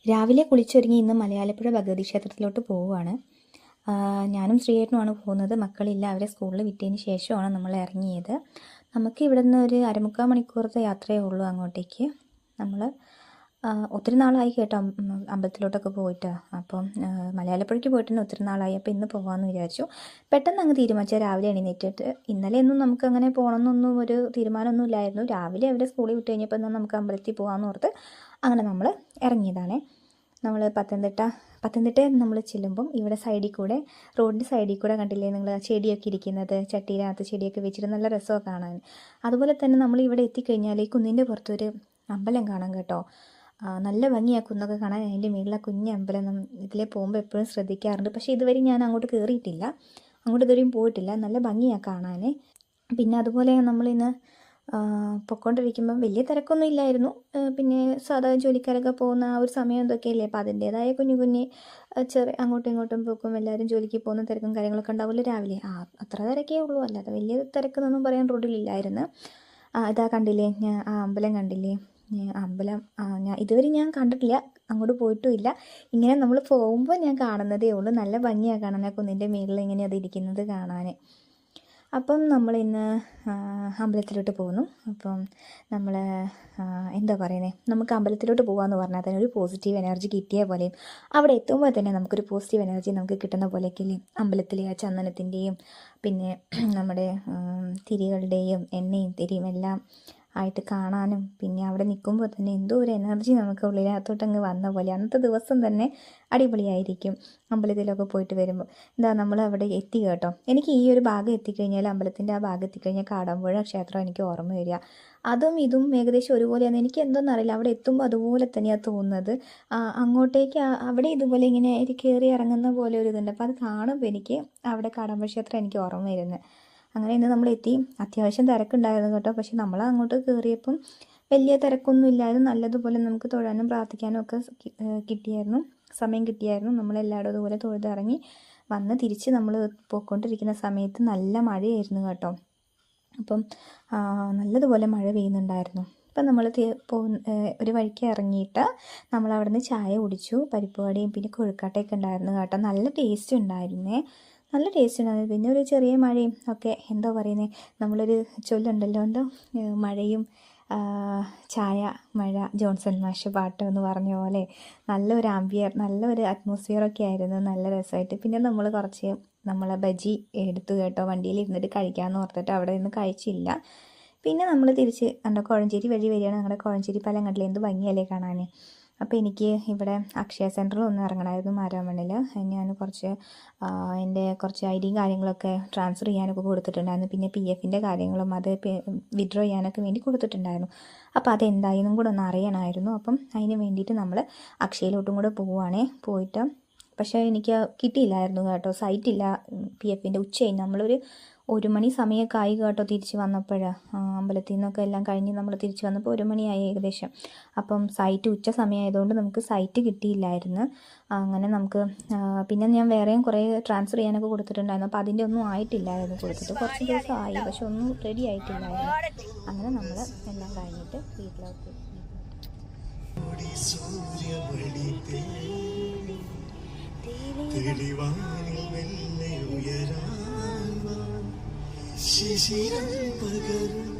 രാവിലെ കുളിച്ചൊരുങ്ങി ഇന്ന് മലയാലപ്പുഴ ഭഗവതി ക്ഷേത്രത്തിലോട്ട് പോവുകയാണ്. ഞാനും ശ്രീയേട്ടനുമാണ് പോകുന്നത്. മക്കളില്ല, അവരെ സ്കൂളിൽ വിട്ടതിന് ശേഷമാണ് നമ്മൾ ഇറങ്ങിയത്. നമുക്ക് ഇവിടെ നിന്ന് ഒരു അരമുക്കാൽ മണിക്കൂറത്തെ യാത്രയേ ഉള്ളൂ അങ്ങോട്ടേക്ക്. നമ്മൾ ഒത്തിരി നാളായി കേട്ടോ അമ്പലത്തിലോട്ടൊക്കെ പോയിട്ട്. അപ്പം മലയാലപ്പുഴയ്ക്ക് പോയിട്ട് തന്നെ ഒത്തിരി നാളായി. അപ്പോൾ ഇന്ന് പോകാമെന്ന് വിചാരിച്ചു. പെട്ടെന്ന് അങ്ങ് തീരുമാനിച്ചാൽ രാവിലെ എണീറ്റിട്ട്. ഇന്നലെ ഒന്നും നമുക്ക് അങ്ങനെ പോകണമെന്നൊന്നും ഒരു തീരുമാനമൊന്നും ഇല്ലായിരുന്നു. രാവിലെ അവരെ സ്കൂളിൽ വിട്ട് കഴിഞ്ഞപ്പോൾ എന്നാൽ നമുക്ക് അമ്പലത്തിൽ പോകാമെന്ന് ഓർത്ത് അങ്ങനെ നമ്മൾ ഇറങ്ങിയതാണ്. നമ്മൾ പത്തനംതിട്ട നമ്മൾ ചെല്ലുമ്പം ഇവിടെ സൈഡിൽ കൂടെ, റോഡിൻ്റെ സൈഡിൽ കൂടെ കണ്ടില്ലേ നിങ്ങൾ ചെടിയൊക്കെ ഇരിക്കുന്നത്, ചട്ടിയിനകത്ത് ചെടിയൊക്കെ വെച്ചിട്ട് നല്ല രസമൊക്കെ കാണാൻ. അതുപോലെ തന്നെ നമ്മൾ ഇവിടെ എത്തിക്കഴിഞ്ഞാൽ ഈ കുന്നിൻ്റെ പുറത്തൊരു അമ്പലം കാണാം കേട്ടോ. നല്ല ഭംഗിയാണ് കുന്നൊക്കെ കാണാൻ. അതിൻ്റെ മുകളിലെ കുഞ്ഞ് അമ്പലം ഇതിലെ പോകുമ്പോൾ എപ്പോഴും ശ്രദ്ധിക്കാറുണ്ട്. പക്ഷേ ഇതുവരെ ഞാൻ അങ്ങോട്ട് കയറിയിട്ടില്ല, അങ്ങോട്ട് ഇതുവരെയും പോയിട്ടില്ല. നല്ല ഭംഗിയാണ് കാണാൻ. പിന്നെ അതുപോലെ നമ്മളിന്ന് പൊയ്ക്കൊണ്ടിരിക്കുമ്പം വലിയ തിരക്കൊന്നും ഇല്ലായിരുന്നു. പിന്നെ സാധാരണ ജോലിക്കാരൊക്കെ പോകുന്ന ആ ഒരു സമയം എന്തൊക്കെയല്ലേ, അപ്പോൾ അതിൻ്റേതായ കുഞ്ഞു ചെറിയ അങ്ങോട്ടും ഇങ്ങോട്ടും പോക്കും, എല്ലാവരും ജോലിക്ക് പോകുന്ന തിരക്കും കാര്യങ്ങളൊക്കെ ഉണ്ടാവില്ല രാവിലെ. അത്ര തിരക്കേ ഉള്ളൂ, അല്ലാതെ വലിയ തിരക്കെന്നൊന്നും പറയാൻ റോഡിലില്ലായിരുന്നു. ഇതാ കണ്ടില്ലേ, ആ അമ്പലം കണ്ടില്ലേ? അമ്പലം ഇതുവരെ ഞാൻ കണ്ടിട്ടില്ല, അങ്ങോട്ട് പോയിട്ടുമില്ല. ഇങ്ങനെ നമ്മൾ പോകുമ്പോൾ ഞാൻ കാണുന്നതേ ഉള്ളൂ. നല്ല ഭംഗിയാണ് കാണാൻ, കുന്നിൻ്റെ മുകളിൽ ഇങ്ങനെ അത് ഇരിക്കുന്നത് കാണാൻ. അപ്പം നമ്മളിന്ന് അമ്പലത്തിലോട്ട് പോകുന്നു. അപ്പം നമ്മൾ എന്താ പറയുന്നത്, നമുക്ക് അമ്പലത്തിലോട്ട് പോകാമെന്ന് പറഞ്ഞാൽ തന്നെ ഒരു പോസിറ്റീവ് എനർജി കിട്ടിയ പോലെയും, അവിടെ എത്തുമ്പോൾ തന്നെ നമുക്കൊരു പോസിറ്റീവ് എനർജി നമുക്ക് കിട്ടുന്ന പോലെയൊക്കെ അമ്പലത്തിലെ ആ ചന്ദനത്തിൻ്റെയും പിന്നെ നമ്മുടെ തിരികളുടെയും എണ്ണയും തിരിയും എല്ലാം ആയിട്ട് കാണാനും, പിന്നെ അവിടെ നിൽക്കുമ്പോൾ തന്നെ എന്തോ ഒരു എനർജി നമുക്ക് ഉള്ളിനകത്തോട്ടങ്ങ് വന്ന പോലെ. അന്നത്തെ ദിവസം തന്നെ അടിപൊളിയായിരിക്കും അമ്പലത്തിലൊക്കെ പോയിട്ട് വരുമ്പോൾ. നമ്മൾ അവിടെ എത്തി കേട്ടോ. എനിക്ക് ഈ ഒരു ഭാഗം എത്തിക്കഴിഞ്ഞാൽ, അമ്പലത്തിൻ്റെ ആ ഭാഗം എത്തിക്കഴിഞ്ഞാൽ കാടാമ്പുഴ ക്ഷേത്രം എനിക്ക് ഓർമ്മ വരിക. അതും ഇതും ഏകദേശം ഒരുപോലെയാണ്. എനിക്ക് എന്തെന്നറിയില്ല, അവിടെ എത്തുമ്പോൾ അതുപോലെ തന്നെയാണ് തോന്നുന്നത്. അങ്ങോട്ടേക്ക് അവിടെ ഇതുപോലെ ഇങ്ങനെ കയറി ഇറങ്ങുന്ന പോലെ ഒരു ഇതുണ്ട്. അപ്പോൾ അത് കാണുമ്പോൾ എനിക്ക് അവിടെ കാടാമ്പുഴ ക്ഷേത്രം എനിക്ക് ഓർമ്മ വരുന്നത്. അങ്ങനെ ഇന്ന് നമ്മൾ എത്തി. അത്യാവശ്യം തിരക്കുണ്ടായിരുന്നു കേട്ടോ. പക്ഷെ നമ്മൾ അങ്ങോട്ട് കയറിയപ്പം വലിയ തിരക്കൊന്നും ഇല്ലായിരുന്നു. നല്ലതുപോലെ നമുക്ക് തൊഴാനും പ്രാർത്ഥിക്കാനും ഒക്കെ കിട്ടിയായിരുന്നു, സമയം കിട്ടിയായിരുന്നു. നമ്മളെല്ലാവരും അതുപോലെ തൊഴുതിറങ്ങി വന്ന് തിരിച്ച് നമ്മൾ പോയിക്കൊണ്ടിരിക്കുന്ന സമയത്ത് നല്ല മഴയായിരുന്നു കേട്ടോ. അപ്പം നല്ലതുപോലെ മഴ പെയ്യുന്നുണ്ടായിരുന്നു. അപ്പം നമ്മൾ ഒരു വഴിക്ക് ഇറങ്ങിയിട്ട് നമ്മൾ അവിടെ നിന്ന് ചായ കുടിച്ചു. പരിപ്പ് വടയും പിന്നെ കൊഴുക്കട്ടയൊക്കെ ഉണ്ടായിരുന്നു കേട്ടോ. നല്ല ടേസ്റ്റ് ഉണ്ടായിരുന്നേ, നല്ല ടേസ്റ്റ് ഉണ്ടായിരുന്നു. പിന്നെ ഒരു ചെറിയ മഴയും ഒക്കെ, എന്താ പറയുന്നത്, നമ്മളൊരു ചൊല്ലുണ്ടല്ലോ, എന്തോ മഴയും ചായ മഴ ജോൺസൺ മാഷ് പാട്ട് എന്ന് പറഞ്ഞ പോലെ നല്ലൊരു നല്ലൊരു അറ്റ്മോസ്ഫിയറൊക്കെ ആയിരുന്നു, നല്ല രസമായിട്ട്. പിന്നെ നമ്മൾ കുറച്ച് ബജി എടുത്തു കേട്ടോ, വണ്ടിയിൽ ഇരുന്നിട്ട് കഴിക്കാമെന്ന് ഓർത്തിട്ട് അവിടെ നിന്ന് കഴിച്ചില്ല. പിന്നെ നമ്മൾ തിരിച്ച് കോഴഞ്ചേരി വഴി വരികയാണ്. ഞങ്ങളുടെ കോഴഞ്ചേരി പാലം കണ്ടില്ലേ, എന്ത് ഭംഗിയല്ലേ കാണാൻ. അപ്പോൾ എനിക്ക് ഇവിടെ അക്ഷയ സെൻറ്ററിൽ ഒന്ന് ഇറങ്ങണമായിരുന്നു മാരാമണ്ണിൽ. ഞാൻ എൻ്റെ കുറച്ച് ഐ ഡിയും കാര്യങ്ങളൊക്കെ ട്രാൻസ്ഫർ ചെയ്യാനൊക്കെ കൊടുത്തിട്ടുണ്ടായിരുന്നു. പിന്നെ PF കാര്യങ്ങളും അത് വിഡ്രോ ചെയ്യാനൊക്കെ വേണ്ടി കൊടുത്തിട്ടുണ്ടായിരുന്നു. അപ്പോൾ അതെന്തായെന്നും കൂടെ ഒന്ന് അറിയണമായിരുന്നു. അപ്പം അതിന് വേണ്ടിയിട്ട് നമ്മൾ അക്ഷയയിലോട്ടും കൂടെ പോയിട്ട് പക്ഷേ എനിക്ക് കിട്ടിയില്ലായിരുന്നു കേട്ടോ, സൈറ്റില്ല PF ഉച്ചയായി. നമ്മളൊരു 1 മണി സമയമൊക്കെ ആയി കേട്ടോ തിരിച്ച് വന്നപ്പോൾ. അമ്പലത്തിൽ നിന്നൊക്കെ എല്ലാം കഴിഞ്ഞ് നമ്മൾ തിരിച്ച് വന്നപ്പോൾ 1 മണിയായി ഏകദേശം. അപ്പം സൈറ്റ് ഉച്ച സമയമായതുകൊണ്ട് നമുക്ക് സൈറ്റ് കിട്ടിയില്ലായിരുന്നു. അങ്ങനെ നമുക്ക് പിന്നെ ഞാൻ വേറെയും കുറേ ട്രാൻസ്ഫർ ചെയ്യാനൊക്കെ കൊടുത്തിട്ടുണ്ടായിരുന്നു. അപ്പോൾ അതിൻ്റെ ഒന്നും ആയിട്ടില്ലായിരുന്നു, കൊടുത്തിട്ട് കുറച്ച് ദിവസമായി, പക്ഷെ ഒന്നും റെഡി ആയിട്ടില്ലായിരുന്നു. അങ്ങനെ നമ്മൾ എല്ലാം കഴിഞ്ഞിട്ട് വീട്ടിലോട്ട് ശിശിരം പകരും